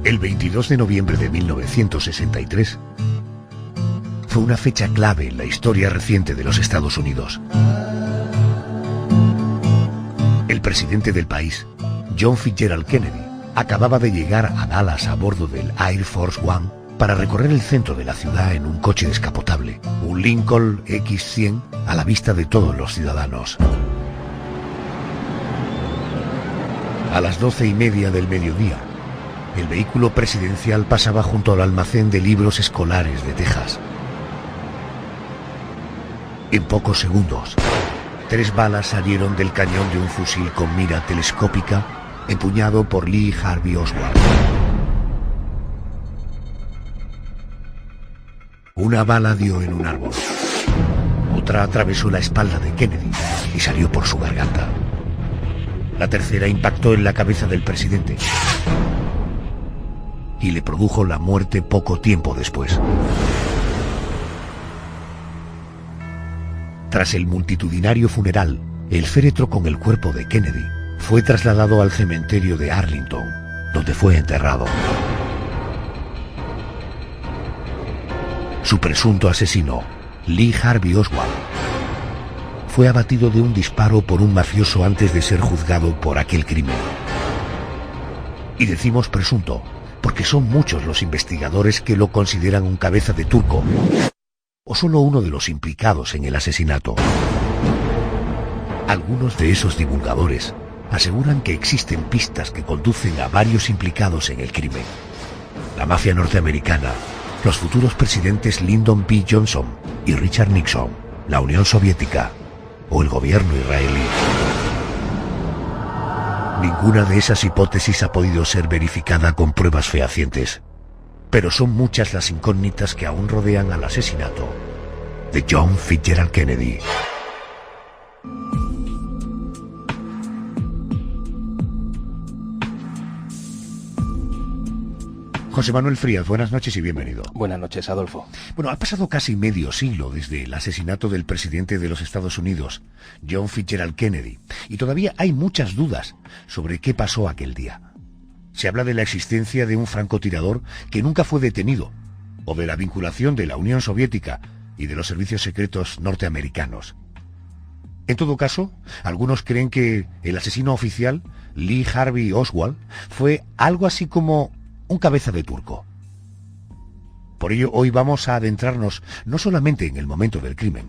El 22 de noviembre de 1963 fue una fecha clave en la historia reciente de los Estados Unidos. El presidente del país, John Fitzgerald Kennedy, acababa de llegar a Dallas a bordo del Air Force One para recorrer el centro de la ciudad en un coche descapotable, un Lincoln X100 a la vista de todos los ciudadanos. A las 12:30 del mediodía, el vehículo presidencial pasaba junto al almacén de libros escolares de Texas. En pocos segundos, 3 balas salieron del cañón de un fusil con mira telescópica empuñado por Lee Harvey Oswald. Una bala dio en un árbol. Otra atravesó la espalda de Kennedy y salió por su garganta. La tercera impactó en la cabeza del presidente y le produjo la muerte poco tiempo después. Tras el multitudinario funeral, el féretro con el cuerpo de Kennedy fue trasladado al cementerio de Arlington, donde fue enterrado. Su presunto asesino, Lee Harvey Oswald, fue abatido de un disparo por un mafioso antes de ser juzgado por aquel crimen. Y decimos presunto, porque son muchos los investigadores que lo consideran un cabeza de turco, o solo uno de los implicados en el asesinato. Algunos de esos divulgadores aseguran que existen pistas que conducen a varios implicados en el crimen: la mafia norteamericana, los futuros presidentes Lyndon B. Johnson y Richard Nixon, la Unión Soviética o el gobierno israelí. Ninguna de esas hipótesis ha podido ser verificada con pruebas fehacientes, pero son muchas las incógnitas que aún rodean al asesinato de John Fitzgerald Kennedy. José Manuel Frías, buenas noches y bienvenido. Buenas noches, Adolfo. Bueno, ha pasado casi medio siglo desde el asesinato del presidente de los Estados Unidos, John Fitzgerald Kennedy, y todavía hay muchas dudas sobre qué pasó aquel día. Se habla de la existencia de un francotirador que nunca fue detenido, o de la vinculación de la Unión Soviética y de los servicios secretos norteamericanos. En todo caso, algunos creen que el asesino oficial, Lee Harvey Oswald, fue algo así como un cabeza de turco. Por ello, hoy vamos a adentrarnos no solamente en el momento del crimen,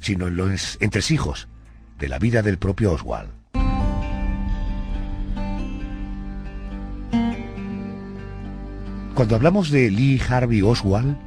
sino en los entresijos de la vida del propio Oswald. Cuando hablamos de Lee Harvey Oswald,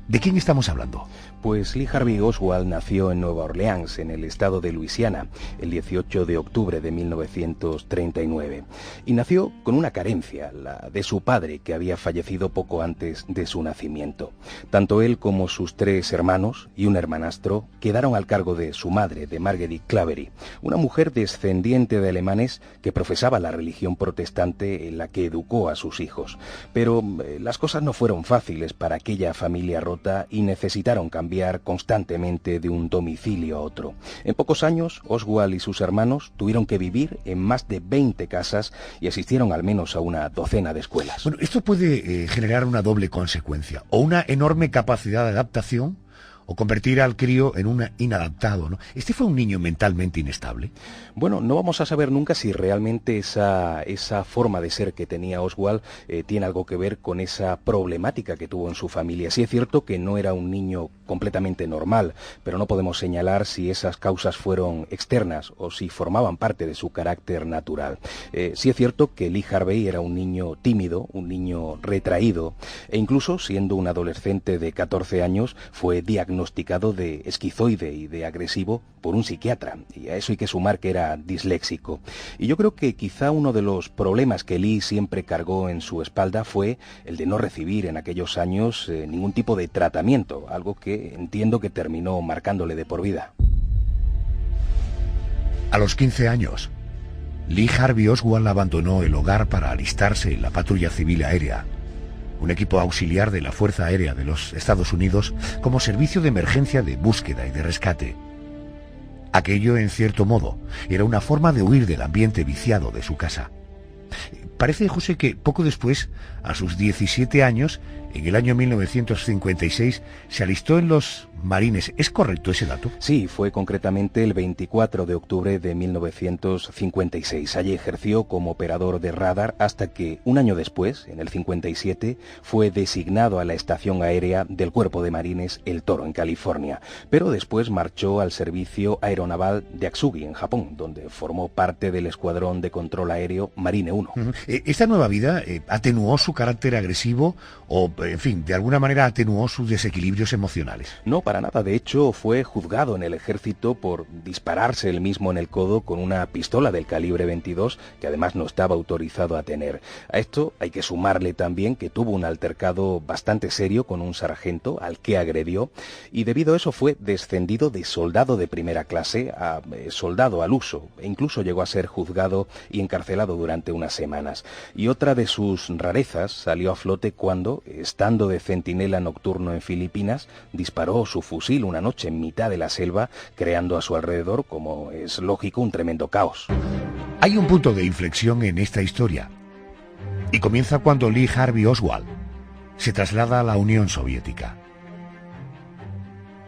¿de quién estamos hablando? Pues Lee Harvey Oswald nació en Nueva Orleans, en el estado de Luisiana, el 18 de octubre de 1939. Y nació con una carencia, la de su padre, que había fallecido poco antes de su nacimiento. Tanto él como sus 3 hermanos y un hermanastro quedaron al cargo de su madre, de Marguerite Claverie, una mujer descendiente de alemanes que profesaba la religión protestante en la que educó a sus hijos. Pero las cosas no fueron fáciles para aquella familia rota y necesitaron cambiar constantemente de un domicilio a otro. En pocos años, Oswald y sus hermanos tuvieron que vivir en más de 20 casas y asistieron al menos a una docena de escuelas. Bueno, esto puede generar una doble consecuencia, o una enorme capacidad de adaptación, o convertir al crío en un inadaptado, ¿no? ¿Este fue un niño mentalmente inestable? Bueno, no vamos a saber nunca si realmente esa forma de ser que tenía Oswald tiene algo que ver con esa problemática que tuvo en su familia. Sí es cierto que no era un niño completamente normal, pero no podemos señalar si esas causas fueron externas o si formaban parte de su carácter natural. Sí es cierto que Lee Harvey era un niño tímido, un niño retraído, e incluso siendo un adolescente de 14 años fue diagnosticado de esquizoide y de agresivo por un psiquiatra, y a eso hay que sumar que era disléxico. Y yo creo que quizá uno de los problemas que Lee siempre cargó en su espalda fue el de no recibir en aquellos años ningún tipo de tratamiento, algo que entiendo que terminó marcándole de por vida. A los 15 años, Lee Harvey Oswald abandonó el hogar para alistarse en la Patrulla Civil Aérea, un equipo auxiliar de la Fuerza Aérea de los Estados Unidos, como servicio de emergencia de búsqueda y de rescate. Aquello, en cierto modo, era una forma de huir del ambiente viciado de su casa. Parece, José, que poco después, a sus 17 años, en el año 1956, se alistó en los Marines. ¿Es correcto ese dato? Sí, fue concretamente el 24 de octubre de 1956. Allí ejerció como operador de radar hasta que, un año después, en el 57, fue designado a la estación aérea del Cuerpo de Marines El Toro, en California. Pero después marchó al servicio aeronaval de Atsugi, en Japón, donde formó parte del escuadrón de control aéreo Marine 1. ¿Esta nueva vida atenuó su carácter agresivo o, en fin, de alguna manera atenuó sus desequilibrios emocionales? No, para nada. De hecho, fue juzgado en el ejército por dispararse él mismo en el codo con una pistola del calibre 22, que además no estaba autorizado a tener. A esto hay que sumarle también que tuvo un altercado bastante serio con un sargento al que agredió, y debido a eso fue descendido de soldado de primera clase a soldado al uso, e incluso llegó a ser juzgado y encarcelado durante unas semanas. Y otra de sus rarezas salió a flote cuando, estando de centinela nocturno en Filipinas, disparó su fusil una noche en mitad de la selva, creando a su alrededor, como es lógico, un tremendo caos. Hay un punto de inflexión en esta historia, y comienza cuando Lee Harvey Oswald se traslada a la Unión Soviética.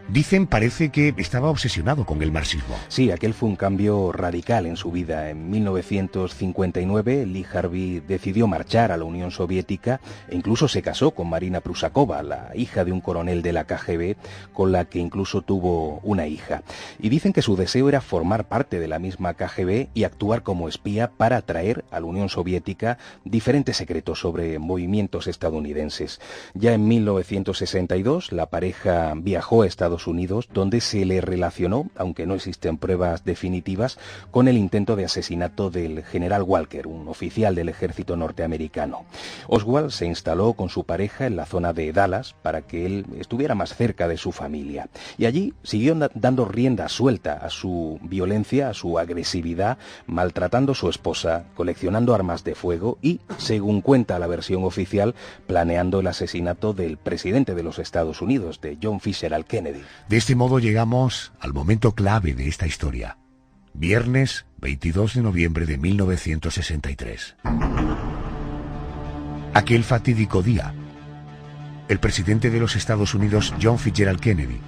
Dicen, parece que estaba obsesionado con el marxismo. Sí, aquel fue un cambio radical en su vida. En 1959, Lee Harvey decidió marchar a la Unión Soviética e incluso se casó con Marina Prusakova, la hija de un coronel de la KGB, con la que incluso tuvo una hija. Y dicen que su deseo era formar parte de la misma KGB y actuar como espía para atraer a la Unión Soviética diferentes secretos sobre movimientos estadounidenses. Ya en 1962, la pareja viajó a Estados Unidos, donde se le relacionó, aunque no existen pruebas definitivas, con el intento de asesinato del general Walker, un oficial del ejército norteamericano. Oswald se instaló con su pareja en la zona de Dallas para que él estuviera más cerca de su familia. Y allí siguió dando rienda suelta a su violencia, a su agresividad, maltratando a su esposa, coleccionando armas de fuego y, según cuenta la versión oficial, planeando el asesinato del presidente de los Estados Unidos, de John Fitzgerald Kennedy. De este modo llegamos al momento clave de esta historia. Viernes 22 de noviembre de 1963. Aquel fatídico día, el presidente de los Estados Unidos, John Fitzgerald Kennedy,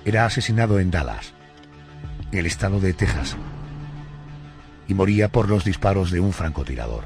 era asesinado en Dallas, en el estado de Texas, y moría por los disparos de un francotirador.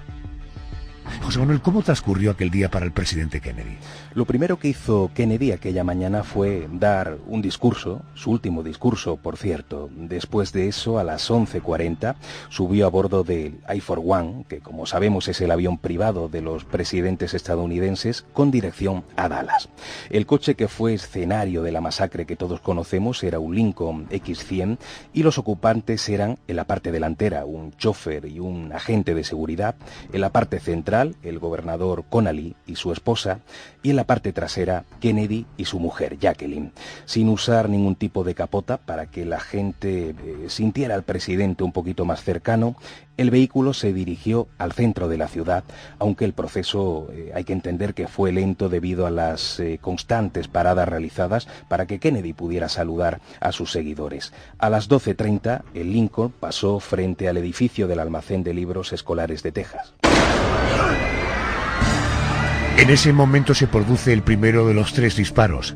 José Manuel, ¿cómo transcurrió aquel día para el presidente Kennedy? Lo primero que hizo Kennedy aquella mañana fue dar un discurso, su último discurso, por cierto. Después de eso, a las 11:40, subió a bordo del Air Force One, que como sabemos es el avión privado de los presidentes estadounidenses, con dirección a Dallas. El coche que fue escenario de la masacre que todos conocemos era un Lincoln X100 y los ocupantes eran, en la parte delantera, un chofer y un agente de seguridad, en la parte central, el gobernador Connally y su esposa, y en la parte trasera, Kennedy y su mujer, Jacqueline. Sin usar ningún tipo de capota para que la gente sintiera al presidente un poquito más cercano, el vehículo se dirigió al centro de la ciudad, aunque el proceso hay que entender que fue lento debido a las constantes paradas realizadas para que Kennedy pudiera saludar a sus seguidores. A las 12:30, el Lincoln pasó frente al edificio del almacén de libros escolares de Texas. En ese momento se produce el primero de los 3 disparos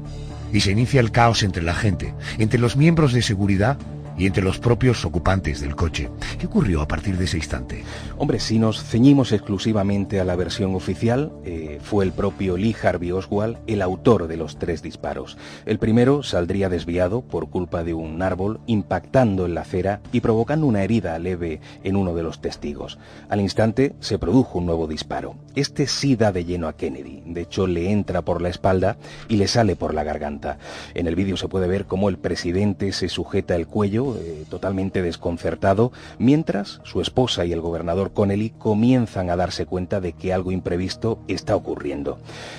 y se inicia el caos entre la gente, entre los miembros de seguridad y entre los propios ocupantes del coche. ¿Qué ocurrió a partir de ese instante? Hombre, si nos ceñimos exclusivamente a la versión oficial, fue el propio Lee Harvey Oswald el autor de los 3 disparos. El primero saldría desviado por culpa de un árbol, impactando en la acera y provocando una herida leve en uno de los testigos. Al instante se produjo un nuevo disparo. Este sí da de lleno a Kennedy. De hecho, le entra por la espalda y le sale por la garganta. En el vídeo se puede ver cómo el presidente se sujeta el cuello, totalmente desconcertado, mientras su esposa y el gobernador Connally comienzan a darse cuenta de que algo imprevisto está ocurriendo.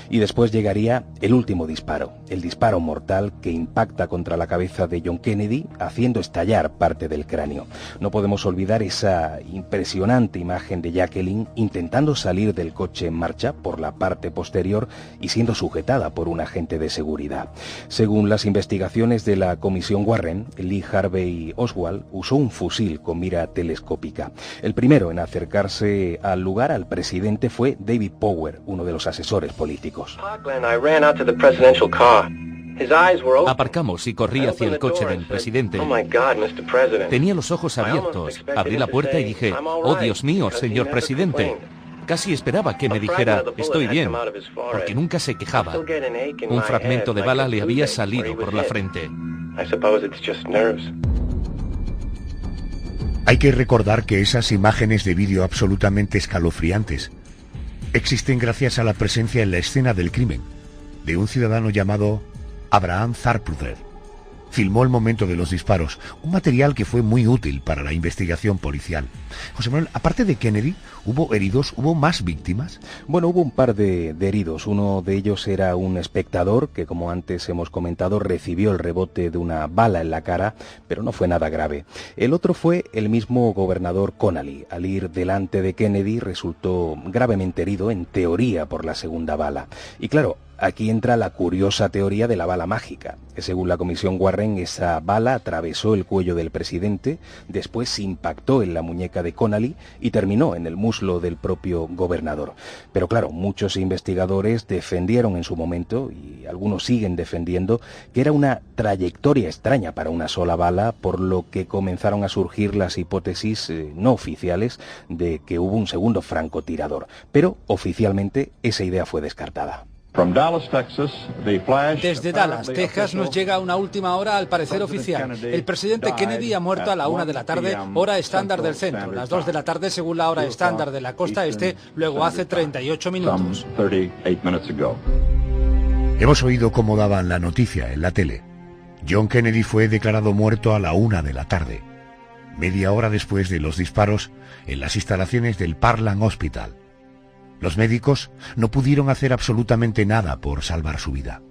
Y después llegaría el último disparo, el disparo mortal que impacta contra la cabeza de John Kennedy, haciendo estallar parte del cráneo. No podemos olvidar esa impresionante imagen de Jacqueline intentando salir del coche en marcha por la parte posterior y siendo sujetada por un agente de seguridad. Según las investigaciones de la Comisión Warren, Lee Harvey y Oswald usó un fusil con mira telescópica. El primero en acercarse al lugar, al presidente, fue David Power, uno de los asesores políticos. Aparcamos y corrí hacia el coche del presidente. Tenía los ojos abiertos. Abrí la puerta y dije, «Oh, Dios mío, señor presidente». Casi esperaba que me dijera, «Estoy bien», porque nunca se quejaba. Un fragmento de bala le había salido por la frente. Hay que recordar que esas imágenes de vídeo absolutamente escalofriantes existen gracias a la presencia en la escena del crimen de un ciudadano llamado Abraham Zapruder. Filmó el momento de los disparos, un material que fue muy útil para la investigación policial. José Manuel, aparte de Kennedy, ¿hubo heridos? ¿Hubo más víctimas? Bueno, hubo un par de heridos. Uno de ellos era un espectador que, como antes hemos comentado, recibió el rebote de una bala en la cara, pero no fue nada grave. El otro fue el mismo gobernador Connally. Al ir delante de Kennedy resultó gravemente herido, en teoría, por la segunda bala. Y claro, aquí entra la curiosa teoría de la bala mágica. Según la comisión Warren, esa bala atravesó el cuello del presidente, después impactó en la muñeca de Connally y terminó en el muslo del propio gobernador. Pero claro, muchos investigadores defendieron en su momento, y algunos siguen defendiendo, que era una trayectoria extraña para una sola bala, por lo que comenzaron a surgir las hipótesis no oficiales de que hubo un segundo francotirador. Pero oficialmente esa idea fue descartada. Desde Dallas, Texas, nos llega una última hora al parecer oficial. El presidente Kennedy ha muerto a la 1 de la tarde, hora estándar del centro, las 2 de la tarde según la hora estándar de la costa este, luego hace 38 minutos. Hemos oído cómo daban la noticia en la tele. John Kennedy fue declarado muerto a la 1 de la tarde, media hora después de los disparos en las instalaciones del Parkland Hospital. Los médicos no pudieron hacer absolutamente nada por salvar su vida.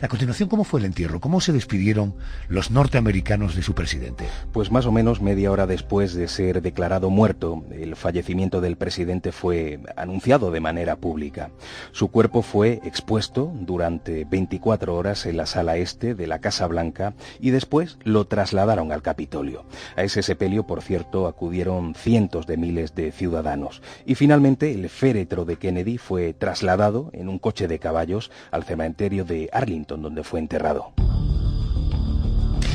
A continuación, ¿cómo fue el entierro? ¿Cómo se despidieron los norteamericanos de su presidente? Pues más o menos media hora después de ser declarado muerto, el fallecimiento del presidente fue anunciado de manera pública. Su cuerpo fue expuesto durante 24 horas en la sala este de la Casa Blanca y después lo trasladaron al Capitolio. A ese sepelio, por cierto, acudieron cientos de miles de ciudadanos. Y finalmente el féretro de Kennedy fue trasladado en un coche de caballos al cementerio de Arlington, donde fue enterrado.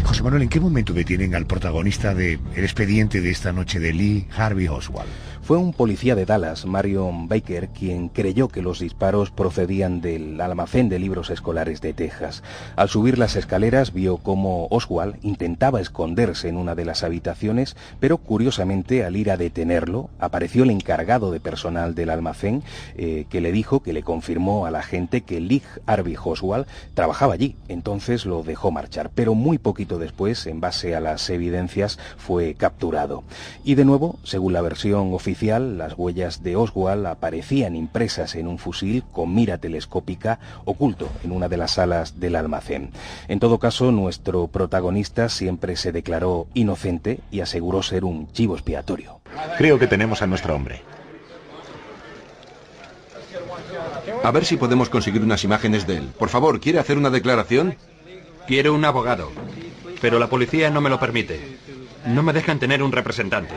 José Manuel, ¿en qué momento detienen al protagonista del expediente de esta noche de Lee Harvey Oswald? Fue un policía de Dallas, Marion Baker, quien creyó que los disparos procedían del almacén de libros escolares de Texas. Al subir las escaleras vio cómo Oswald intentaba esconderse en una de las habitaciones, pero curiosamente al ir a detenerlo apareció el encargado de personal del almacén que le dijo, que le confirmó a la gente que Lee Harvey Oswald trabajaba allí. Entonces lo dejó marchar, pero muy poquito después, en base a las evidencias, fue capturado. Y de nuevo, según la versión oficial, las huellas de Oswald aparecían impresas en un fusil con mira telescópica oculto en una de las salas del almacén. En todo caso, nuestro protagonista siempre se declaró inocente y aseguró ser un chivo expiatorio. Creo que tenemos a nuestro hombre. A ver si podemos conseguir unas imágenes de él. Por favor, ¿quiere hacer una declaración? Quiero un abogado, pero la policía no me lo permite. No me dejan tener un representante.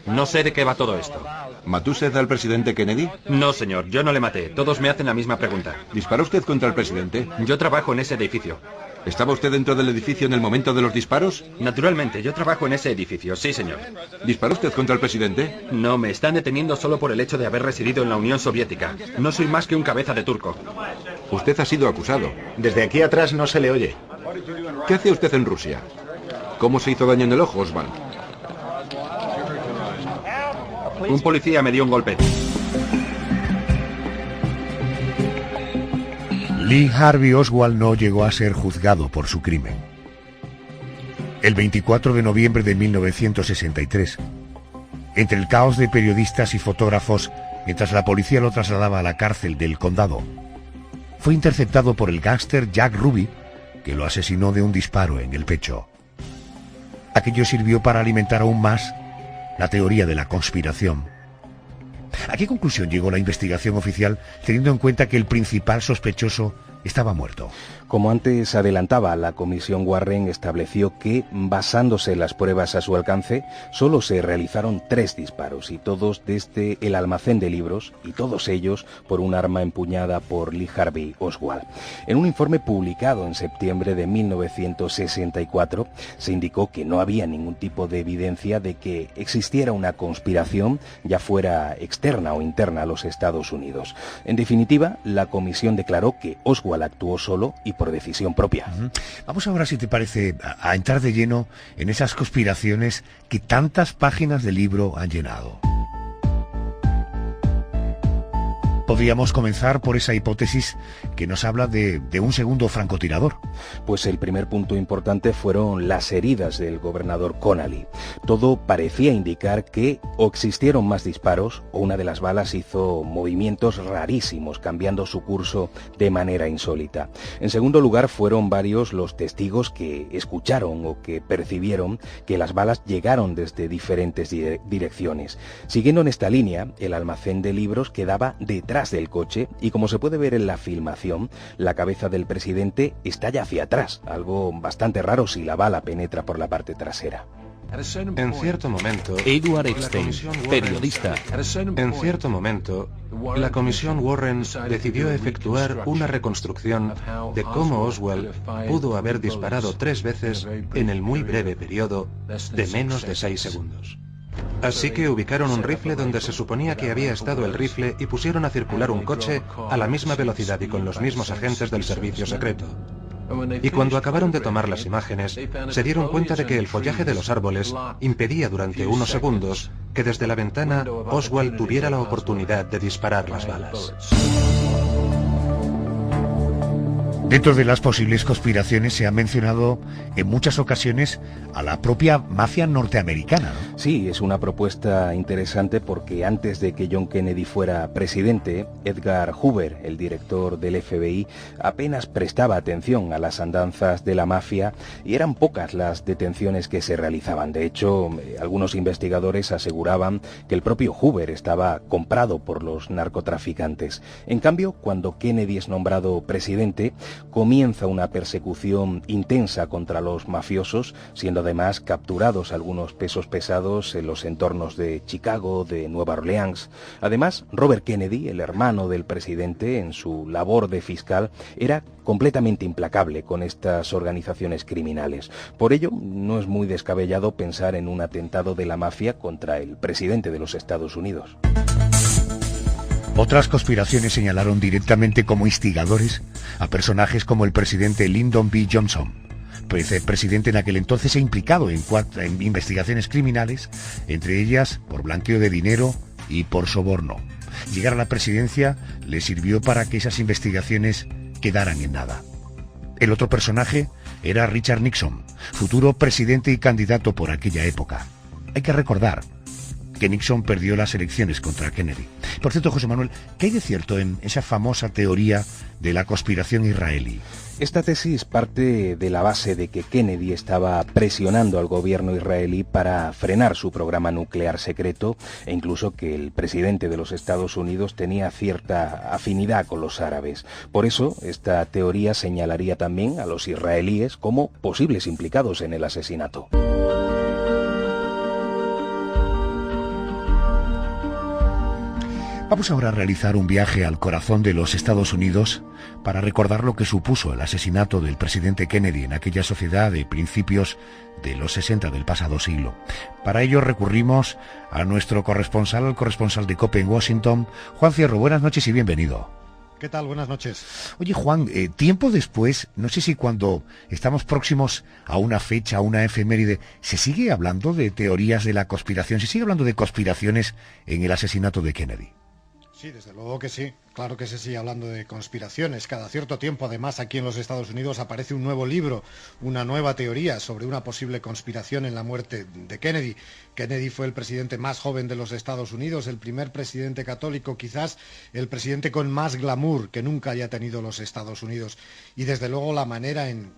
No sé de qué va todo esto. ¿Mató usted al presidente Kennedy? No, señor, yo no le maté. Todos me hacen la misma pregunta. ¿Disparó usted contra el presidente? Yo trabajo en ese edificio. ¿Estaba usted dentro del edificio en el momento de los disparos? Naturalmente, yo trabajo en ese edificio, sí, señor. ¿Disparó usted contra el presidente? No, me están deteniendo solo por el hecho de haber residido en la Unión Soviética. No soy más que un cabeza de turco. Usted ha sido acusado. Desde aquí atrás no se le oye. ¿Qué hacía usted en Rusia? ¿Cómo se hizo daño en el ojo, Oswald? Un policía me dio un golpe. Lee Harvey Oswald no llegó a ser juzgado por su crimen. El 24 de noviembre de 1963, entre el caos de periodistas y fotógrafos, mientras la policía lo trasladaba a la cárcel del condado, fue interceptado por el gángster Jack Ruby, que lo asesinó de un disparo en el pecho. Aquello sirvió para alimentar aún más la teoría de la conspiración. ¿A qué conclusión llegó la investigación oficial, teniendo en cuenta que el principal sospechoso estaba muerto. Como antes adelantaba, la Comisión Warren estableció que, basándose en las pruebas a su alcance, solo se realizaron 3 disparos, y todos desde el almacén de libros, y todos ellos por un arma empuñada por Lee Harvey Oswald. En un informe publicado en septiembre de 1964, se indicó que no había ningún tipo de evidencia de que existiera una conspiración, ya fuera externa o interna a los Estados Unidos. En definitiva, la comisión declaró que Oswald actuó solo y por decisión propia. Vamos ahora, si te parece, a entrar de lleno en esas conspiraciones que tantas páginas de libro han llenado. Podríamos comenzar por esa hipótesis que nos habla de un segundo francotirador. Pues el primer punto importante fueron las heridas del gobernador Connally. Todo parecía indicar que o existieron más disparos o una de las balas hizo movimientos rarísimos, cambiando su curso de manera insólita. En segundo lugar, fueron varios los testigos que escucharon o que percibieron que las balas llegaron desde diferentes direcciones. Siguiendo en esta línea, el almacén de libros quedaba detrás del coche y, como se puede ver en la filmación, la cabeza del presidente estalla hacia atrás, algo bastante raro si la bala penetra por la parte trasera. En cierto momento, Edward Epstein, periodista. En cierto momento, la Comisión Warren decidió efectuar una reconstrucción de cómo Oswald pudo haber disparado 3 veces en el muy breve periodo de menos de 6 segundos. Así que ubicaron un rifle donde se suponía que había estado el rifle y pusieron a circular un coche a la misma velocidad y con los mismos agentes del servicio secreto. Y cuando acabaron de tomar las imágenes, se dieron cuenta de que el follaje de los árboles impedía durante unos segundos que desde la ventana Oswald tuviera la oportunidad de disparar las balas. Dentro de las posibles conspiraciones se ha mencionado en muchas ocasiones a la propia mafia norteamericana, ¿no? Sí, es una propuesta interesante porque antes de que John Kennedy fuera presidente, Edgar Hoover, el director del FBI, apenas prestaba atención a las andanzas de la mafia y eran pocas las detenciones que se realizaban. De hecho, algunos investigadores aseguraban que el propio Hoover estaba comprado por los narcotraficantes. En cambio, cuando Kennedy es nombrado presidente, comienza una persecución intensa contra los mafiosos, siendo además capturados algunos pesos pesados en los entornos de Chicago, de Nueva Orleans. Además, Robert Kennedy, el hermano del presidente, en su labor de fiscal, era completamente implacable con estas organizaciones criminales. Por ello, no es muy descabellado pensar en un atentado de la mafia contra el presidente de los Estados Unidos. Otras conspiraciones señalaron directamente como instigadores a personajes como el presidente Lyndon B. Johnson, pues el presidente en aquel entonces implicado en investigaciones criminales, entre ellas por blanqueo de dinero y por soborno. Llegar a la presidencia le sirvió para que esas investigaciones quedaran en nada. El otro personaje era Richard Nixon, futuro presidente y candidato por aquella época. Hay que recordar que Nixon perdió las elecciones contra Kennedy. Por cierto, José Manuel, ¿qué hay de cierto en esa famosa teoría de la conspiración israelí? Esta tesis parte de la base de que Kennedy estaba presionando al gobierno israelí para frenar su programa nuclear secreto e incluso que el presidente de los Estados Unidos tenía cierta afinidad con los árabes. Por eso, esta teoría señalaría también a los israelíes como posibles implicados en el asesinato. Vamos ahora a realizar un viaje al corazón de los Estados Unidos para recordar lo que supuso el asesinato del presidente Kennedy en aquella sociedad de principios de los 60 del pasado siglo. Para ello recurrimos a nuestro corresponsal, el corresponsal de COPE en Washington, Juan Fierro. Buenas noches y bienvenido. ¿Qué tal? Buenas noches. Oye, Juan, tiempo después, no sé si cuando estamos próximos a una fecha, a una efeméride, ¿se sigue hablando de teorías de la conspiración? ¿Se sigue hablando de conspiraciones en el asesinato de Kennedy? Sí, desde luego que sí. Claro que se sigue hablando de conspiraciones. Cada cierto tiempo, además, aquí en los Estados Unidos aparece un nuevo libro, una nueva teoría sobre una posible conspiración en la muerte de Kennedy. Kennedy fue el presidente más joven de los Estados Unidos, el primer presidente católico, quizás el presidente con más glamour que nunca haya tenido los Estados Unidos. Y desde luego la manera en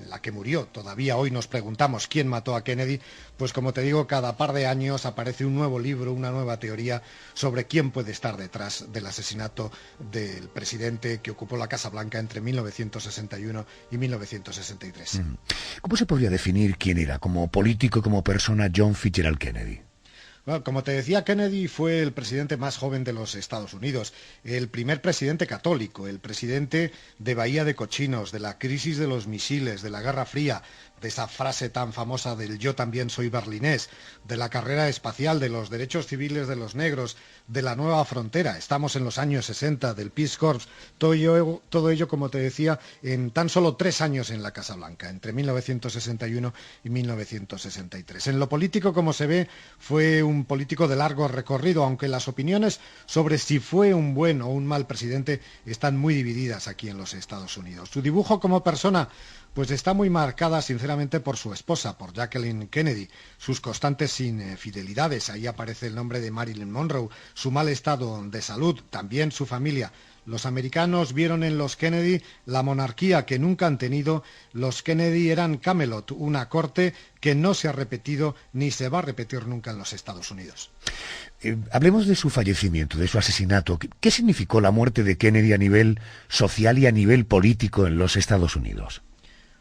la que murió. Todavía hoy nos preguntamos quién mató a Kennedy. Pues como te digo, cada par de años aparece un nuevo libro, una nueva teoría sobre quién puede estar detrás del asesinato del presidente que ocupó la Casa Blanca entre 1961 y 1963. ¿Cómo se podría definir quién era, como político y como persona, John Fitzgerald Kennedy? Bueno, como te decía, Kennedy fue el presidente más joven de los Estados Unidos, el primer presidente católico, el presidente de Bahía de Cochinos, de la crisis de los misiles, de la Guerra Fría, de esa frase tan famosa del yo también soy berlinés, de la carrera espacial, de los derechos civiles de los negros, de la nueva frontera. Estamos en los años 60, del Peace Corps, todo ello, como te decía, en tan solo 3 años en la Casa Blanca, entre 1961 y 1963. En lo político, como se ve, fue un político de largo recorrido, aunque las opiniones sobre si fue un buen o un mal presidente están muy divididas aquí en los Estados Unidos. Su dibujo como persona pues está muy marcada, sinceramente, por su esposa, por Jacqueline Kennedy, sus constantes infidelidades, ahí aparece el nombre de Marilyn Monroe, su mal estado de salud, también su familia. Los americanos vieron en los Kennedy la monarquía que nunca han tenido. Los Kennedy eran Camelot, una corte que no se ha repetido ni se va a repetir nunca en los Estados Unidos. Hablemos de su fallecimiento, de su asesinato. ¿Qué significó la muerte de Kennedy a nivel social y a nivel político en los Estados Unidos?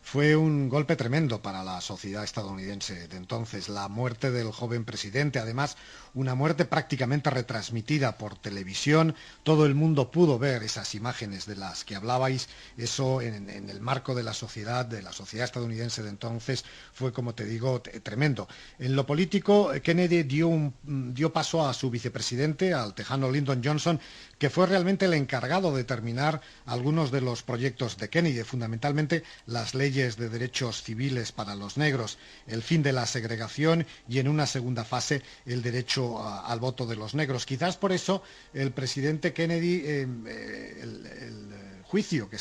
Fue un golpe tremendo para la sociedad estadounidense de entonces, la muerte del joven presidente, además una muerte prácticamente retransmitida por televisión. Todo el mundo pudo ver esas imágenes de las que hablabais. Eso en el marco de la sociedad estadounidense de entonces fue, como te digo, tremendo. En lo político, Kennedy dio paso a su vicepresidente, al tejano Lyndon Johnson, que fue realmente el encargado de terminar algunos de los proyectos de Kennedy, fundamentalmente las leyes de derechos civiles para los negros, el fin de la segregación y, en una segunda fase, el derecho al voto de los negros. Quizás por eso el presidente Kennedy, el juicio que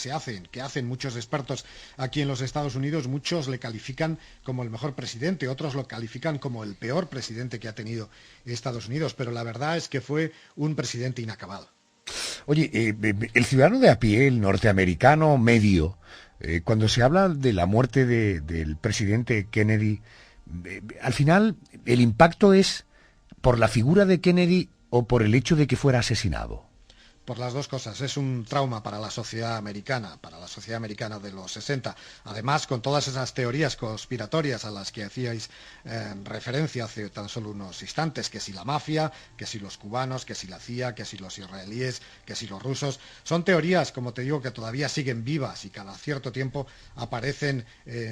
hacen muchos expertos aquí en los Estados Unidos, muchos le califican como el mejor presidente, otros lo califican como el peor presidente que ha tenido Estados Unidos, pero la verdad es que fue un presidente inacabado. Oye, el ciudadano de a pie, el norteamericano medio, cuando se habla de la muerte del presidente Kennedy, al final el impacto es por la figura de Kennedy o por el hecho de que fuera asesinado. Por las dos cosas. Es un trauma para la sociedad americana de los 60. Además, con todas esas teorías conspiratorias a las que hacíais referencia hace tan solo unos instantes, que si la mafia, que si los cubanos, que si la CIA, que si los israelíes, que si los rusos, son teorías, como te digo, que todavía siguen vivas y cada cierto tiempo aparecen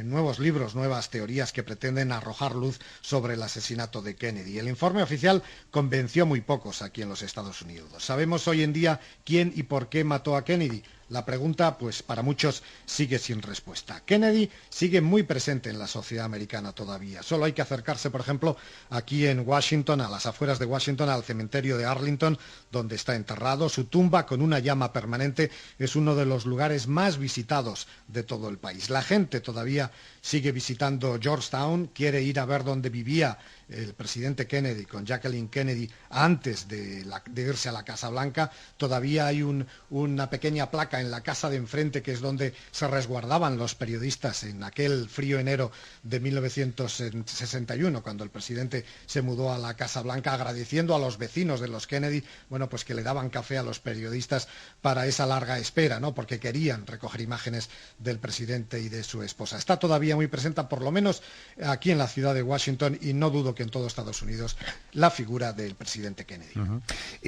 nuevos libros, nuevas teorías que pretenden arrojar luz sobre el asesinato de Kennedy. El informe oficial convenció a muy pocos aquí en los Estados Unidos. Sabemos hoy en día quién y por qué mató a Kennedy. La pregunta, pues para muchos, sigue sin respuesta. Kennedy sigue muy presente en la sociedad americana todavía. Solo hay que acercarse, por ejemplo, aquí en Washington, a las afueras de Washington, al cementerio de Arlington, donde está enterrado. Su tumba, con una llama permanente, es uno de los lugares más visitados de todo el país. La gente todavía sigue visitando Georgetown, quiere ir a ver dónde vivía el presidente Kennedy con Jacqueline Kennedy antes de irse a la Casa Blanca. Todavía hay una pequeña placa en la casa de enfrente, que es donde se resguardaban los periodistas en aquel frío enero de 1961, cuando el presidente se mudó a la Casa Blanca, agradeciendo a los vecinos de los Kennedy, bueno, pues que le daban café a los periodistas para esa larga espera, ¿no? Porque querían recoger imágenes del presidente y de su esposa. Está todavía muy presente, por lo menos aquí en la ciudad de Washington, y no dudo que en todo Estados Unidos, la figura del presidente Kennedy.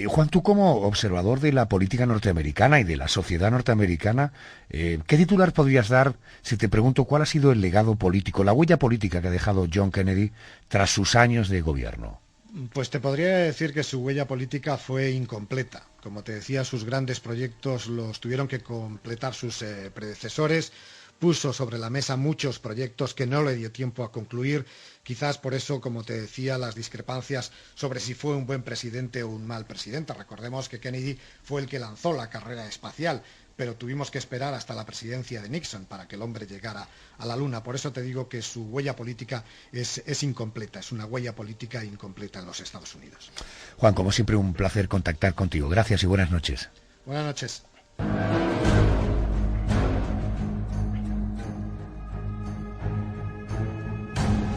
Juan, tú como observador de la política norteamericana y de la sociedad norteamericana, ¿qué titular podrías dar si te pregunto cuál ha sido el legado político, la huella política que ha dejado John Kennedy tras sus años de gobierno? Pues te podría decir que su huella política fue incompleta. Como te decía, sus grandes proyectos los tuvieron que completar sus predecesores. Puso sobre la mesa muchos proyectos que no le dio tiempo a concluir. Quizás por eso, como te decía, las discrepancias sobre si fue un buen presidente o un mal presidente. Recordemos que Kennedy fue el que lanzó la carrera espacial, pero tuvimos que esperar hasta la presidencia de Nixon para que el hombre llegara a la Luna. Por eso te digo que su huella política es incompleta, es una huella política incompleta en los Estados Unidos. Juan, como siempre, un placer contactar contigo. Gracias y buenas noches. Buenas noches.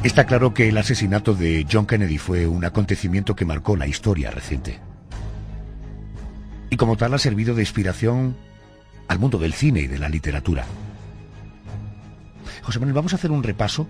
Está claro que el asesinato de John Kennedy fue un acontecimiento que marcó la historia reciente. y como tal ha servido de inspiración al mundo del cine y de la literatura. José Manuel, vamos a hacer un repaso.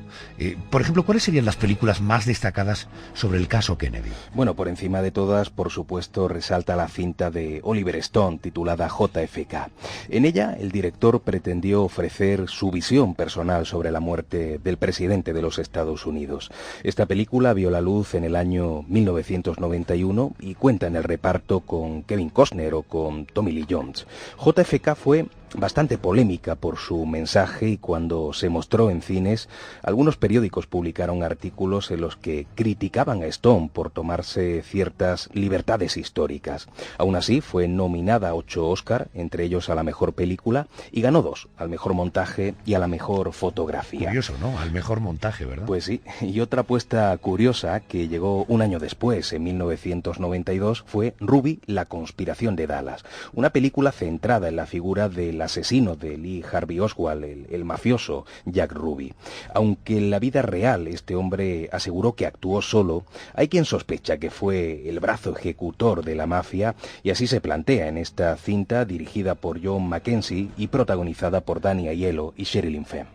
Por ejemplo, ¿cuáles serían las películas más destacadas sobre el caso Kennedy? Bueno, por encima de todas, por supuesto, resalta la cinta de Oliver Stone titulada JFK. En ella, el director pretendió ofrecer su visión personal sobre la muerte del presidente de los Estados Unidos. Esta película vio la luz en el año 1991 y cuenta en el reparto con Kevin Costner o con Tommy Lee Jones. JFK fue bastante polémica por su mensaje y cuando se mostró en cines, algunos periódicos publicaron artículos en los que criticaban a Stone por tomarse ciertas libertades históricas. Aún así, fue nominada a 8 Oscar, entre ellos a la mejor película, y ganó 2, al mejor montaje y a la mejor fotografía. Curioso, ¿no? Al mejor montaje, ¿verdad? Pues sí, y otra apuesta curiosa que llegó un año después, en 1992, fue Ruby, la conspiración de Dallas, una película centrada en la figura del asesino de Lee Harvey Oswald, el mafioso Jack Ruby. Aunque en la vida real este hombre aseguró que actuó solo, hay quien sospecha que fue el brazo ejecutor de la mafia y así se plantea en esta cinta dirigida por John Mackenzie y protagonizada por Danny Aiello y Sherilyn Fenn.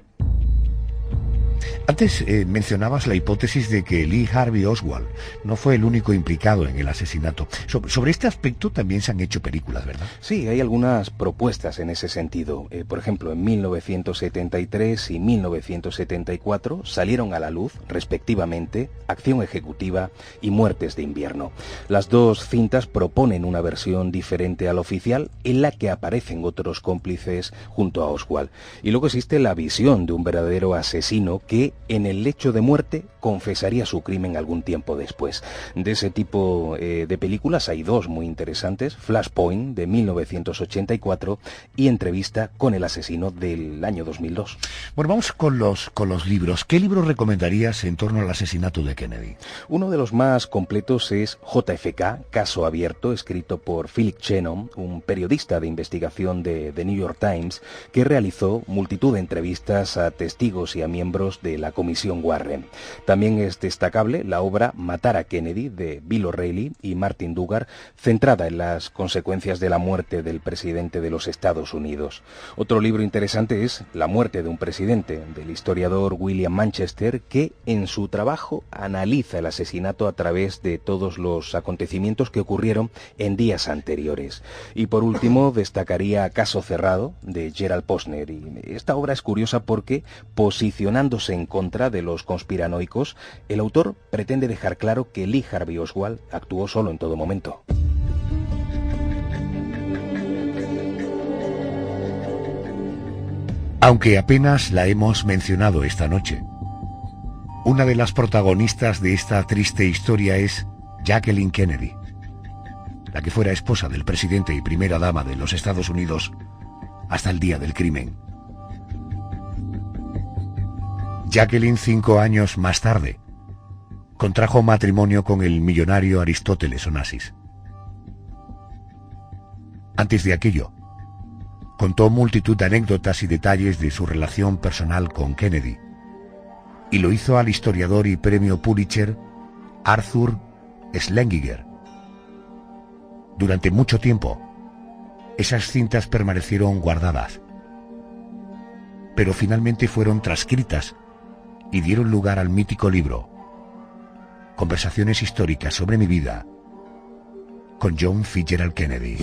Antes mencionabas la hipótesis de que Lee Harvey Oswald no fue el único implicado en el asesinato. Sobre este aspecto también se han hecho películas, ¿verdad? Sí, hay algunas propuestas en ese sentido. Por ejemplo, en 1973 y 1974 salieron a la luz, respectivamente, Acción Ejecutiva y Muertes de Invierno. Las dos cintas proponen una versión diferente a la oficial en la que aparecen otros cómplices junto a Oswald. Y luego existe la visión de un verdadero asesino que en el lecho de muerte confesaría su crimen algún tiempo después. De ese tipo de películas hay dos muy interesantes: Flashpoint de 1984 y Entrevista con el asesino del año 2002. Bueno, vamos con los libros. ¿Qué libros recomendarías en torno al asesinato de Kennedy? Uno de los más completos es JFK, Caso Abierto, escrito por Philip Chenon, un periodista de investigación de The New York Times, que realizó multitud de entrevistas a testigos y a miembros de la Comisión Warren. También es destacable la obra Matar a Kennedy de Bill O'Reilly y Martin Duggar, centrada en las consecuencias de la muerte del presidente de los Estados Unidos. Otro libro interesante es La muerte de un presidente, del historiador William Manchester, que en su trabajo analiza el asesinato a través de todos los acontecimientos que ocurrieron en días anteriores. Y por último destacaría Caso Cerrado de Gerald Posner. Y esta obra es curiosa porque, posicionándose en contra de los conspiranoicos, el autor pretende dejar claro que Lee Harvey Oswald actuó solo en todo momento. Aunque apenas la hemos mencionado esta noche, una de las protagonistas de esta triste historia es Jacqueline Kennedy, la que fuera esposa del presidente y primera dama de los Estados Unidos hasta el día del crimen. Jacqueline, 5 años más tarde, contrajo matrimonio con el millonario Aristóteles Onassis. Antes de aquello, contó multitud de anécdotas y detalles de su relación personal con Kennedy, y lo hizo al historiador y premio Pulitzer Arthur Schlengiger. Durante mucho tiempo, esas cintas permanecieron guardadas, pero finalmente fueron transcritas y dieron lugar al mítico libro Conversaciones históricas sobre mi vida con John Fitzgerald Kennedy.